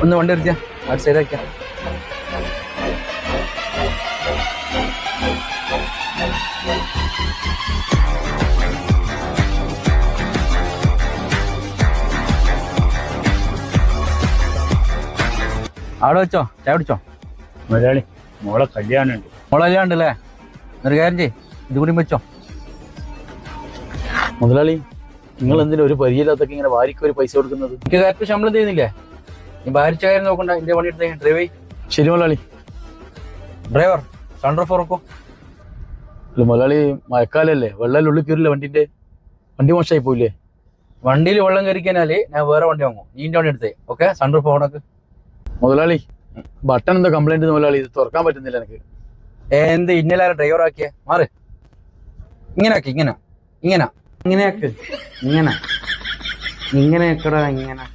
ഒന്ന് വണ്ടി എടുത്തിയാ അവിടെ സൈഡ് ആക്കിയാ. അവിടെ വെച്ചോ, ചായ കുടിച്ചോ. മുതലാളി മോളെ കല്യാണമുണ്ട്. മോളെ കല്യാണുണ്ടല്ലേ? ഒരു കാര്യം ചെയ്യ്, ഇത് കൂടി വെച്ചോ. മുതലാളി നിങ്ങൾ എന്തിനാ ഒരു പരിചയമില്ലാത്തൊക്കെ ഇങ്ങനെ വാരിക്ക് ഒരു പൈസ കൊടുക്കുന്നത്? എനിക്ക് കറക്റ്റ് ശമ്പളം ചെയ്യുന്നില്ലേ? നീ ഭാരിച്ച കാര്യം നോക്കണ്ട, എന്റെ പണി എടുത്ത് ഡ്രൈവ് ചെയ്യ്. ശരി മുതലാളി. ഡ്രൈവർ സൺറൂഫ് ഉറക്കോ. അല്ല മുതലാളി, മഴക്കാലല്ലേ, വെള്ളം ഉള്ളിൽ കയറില്ല, വണ്ടി മോശമായി പോയില്ലേ? വണ്ടിയിൽ വെള്ളം കയറിക്കാനാല് ഞാൻ വേറെ വണ്ടി വാങ്ങും. നീന്റെ വണ്ടി എടുത്തേ. ഓക്കെ, സൺറൂഫ് ഓണക്ക്. മുതലാളി ബട്ടൺ എന്താ കംപ്ലൈന്റ് മുതലാളി? ഇത് തുറക്കാൻ പറ്റുന്നില്ല എനിക്ക്. എന്ത് ഇന്നലെ ഡ്രൈവർ ആക്കിയ മാറ്. ഇങ്ങനെ ആക്കി, ഇങ്ങനെ ഇങ്ങനെ ഇങ്ങനെയാക്ക്, ഇങ്ങനെ ഇങ്ങനെയാക്കടാ, ഇങ്ങനെ